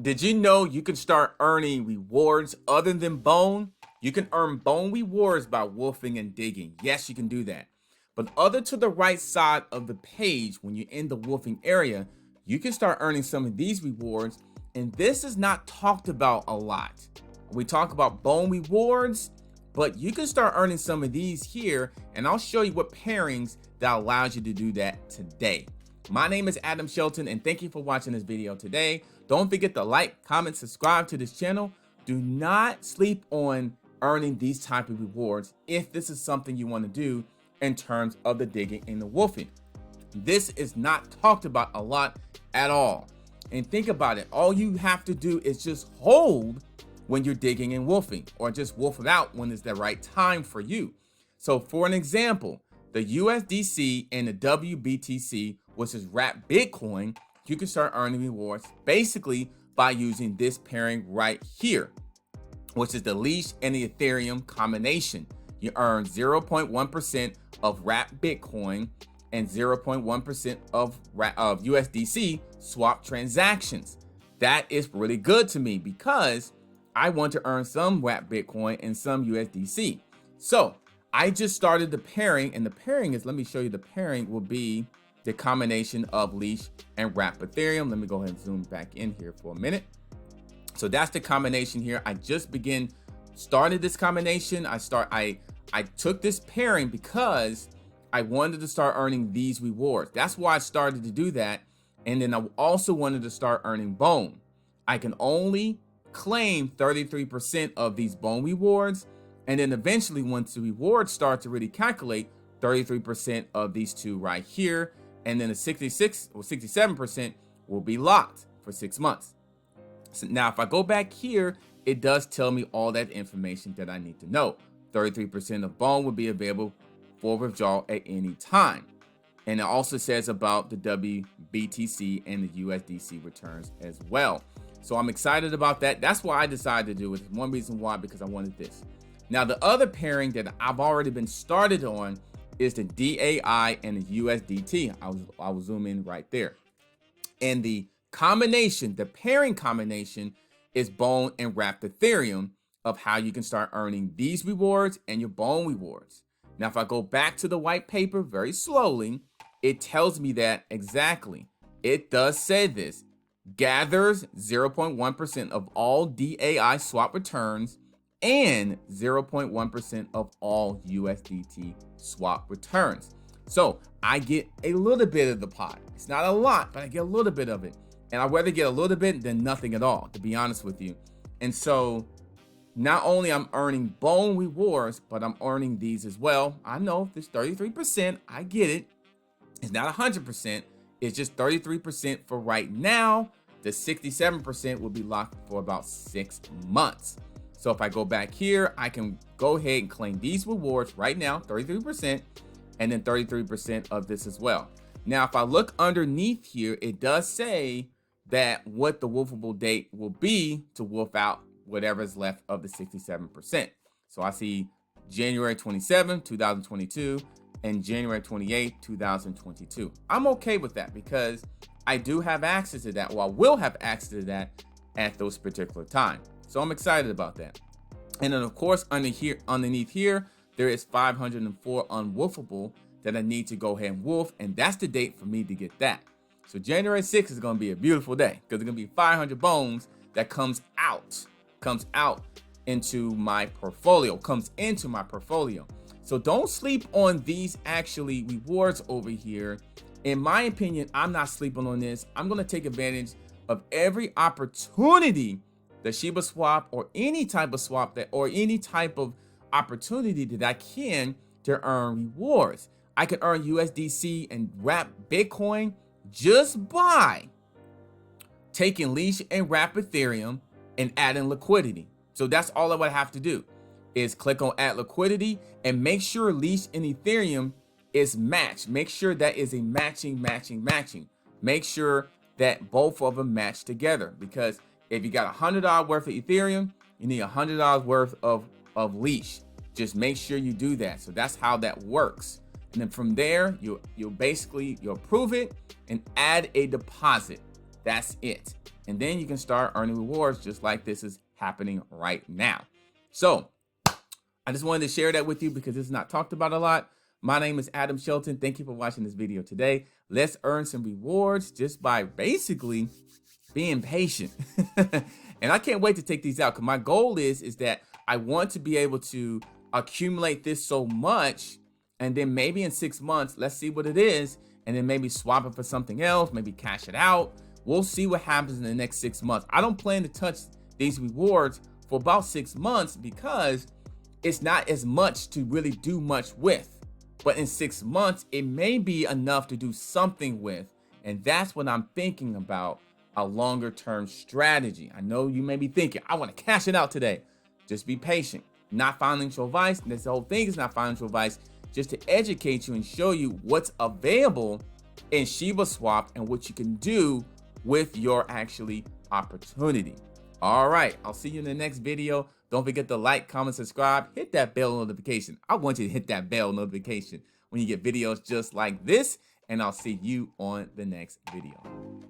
Did you know you can start earning rewards other than bone? You can earn bone rewards by wolfing and digging. Yes, you can do that. But other to the right side of the page, when you're in the wolfing area, you can start earning some of these rewards. And this is not talked about a lot. We talk about bone rewards, but you can start earning some of these here. And I'll show you what pairings that allows you to do that today. My name is Adam Shelton, and thank you for watching this video today. Don't forget to like, comment, subscribe to this channel. Do not sleep on earning these type of rewards if this is something you want to do in terms of the digging and the wolfing. This is not talked about a lot at all. And think about it. All you have to do is just hold when you're digging and wolfing, or just wolf it out when it's the right time for you. So for an example, the USDC and the WBTC, which is wrapped Bitcoin, you can start earning rewards basically by using this pairing right here, which is the Leash and the Ethereum combination. You earn 0.1% of wrapped Bitcoin and 0.1% of USDC swap transactions. That is really good to me because I want to earn some wrapped Bitcoin and some USDC. So I just started the pairing, and the pairing is, let me show you, the pairing will be the combination of Leash and wrapped Ethereum. Let me go ahead and zoom back in here for a minute. So that's the combination here. I just started this combination. I took this pairing because I wanted to start earning these rewards. That's why I started to do that. And then I also wanted to start earning bone. I can only claim 33% of these bone rewards. And then eventually, once the rewards start to really calculate, 33% of these two right here. And then the 66 or 67% will be locked for 6 months. So now if I go back here, it does tell me all that information that I need to know. 33% of bone will be available for withdrawal at any time. And it also says about the WBTC and the USDC returns as well. So I'm excited about that. That's why I decided to do it. One reason why, because I wanted this. Now the other pairing that I've already been started on is the DAI and the USDT. I will zoom in right there. And the combination, the pairing combination, is bone and wrapped Ethereum of how you can start earning these rewards and your bone rewards. Now, if I go back to the white paper very slowly, it tells me that exactly. It does say this: gathers 0.1% of all DAI swap returns and 0.1% of all USDT swap returns. So I get a little bit of the pot. It's not a lot, but I get a little bit of it. And I'd rather get a little bit than nothing at all, to be honest with you. And so not only I'm earning bone rewards, but I'm earning these as well. I know this 33%, I get it. It's not 100%. It's just 33% for right now. The 67% will be locked for about 6 months. So if I go back here, I can go ahead and claim these rewards right now, 33%, and then 33% of this as well. Now, if I look underneath here, it does say that what the wolfable date will be to wolf out whatever is left of the 67%. So I see January 27, 2022 and January 28, 2022. I'm okay with that because I do have access to that, or I will have access to that at those particular times. So I'm excited about that. And then of course, underneath here, there is 504 unwolfable that I need to go ahead and wolf, and that's the date for me to get that. So January 6th is going to be a beautiful day because it's going to be 500 bones that comes into my portfolio. So don't sleep on these actually rewards over here. In my opinion, I'm not sleeping on this. I'm going to take advantage of every opportunity, the ShibaSwap or any type of swap or any type of opportunity that I can to earn rewards. I can earn USDC and wrap Bitcoin just by taking Leash and wrap Ethereum and adding liquidity. So that's all I would have to do is click on add liquidity and make sure Leash and Ethereum is matched. Make sure that is a matching. Make sure that both of them match together, because if you got $100 worth of Ethereum, you need $100 worth of Leash. Just make sure you do that. So that's how that works. And then from there, you'll approve it and add a deposit. That's it. and then you can start earning rewards just like this is happening right now. So I just wanted to share that with you because it's not talked about a lot. My name is Adam Shelton. Thank you for watching this video today. Let's earn some rewards just by basically being patient. And I can't wait to take these out because my goal is that I want to be able to accumulate this so much, and then maybe in 6 months, let's see what it is, and then maybe swap it for something else, maybe cash it out. We'll see what happens in the next 6 months. I don't plan to touch these rewards for about 6 months because it's not as much to really do much with. But in 6 months, it may be enough to do something with. And that's what I'm thinking about, a longer term strategy. I know you may be thinking, I want to cash it out today. Just be patient. Not financial advice. This whole thing is not financial advice. Just to educate you and show you what's available in ShibaSwap and what you can do with your actually opportunity. All right, I'll see you in the next video. Don't forget to like, comment, subscribe, hit that bell notification. I want you to hit that bell notification when you get videos just like this, and I'll see you on the next video.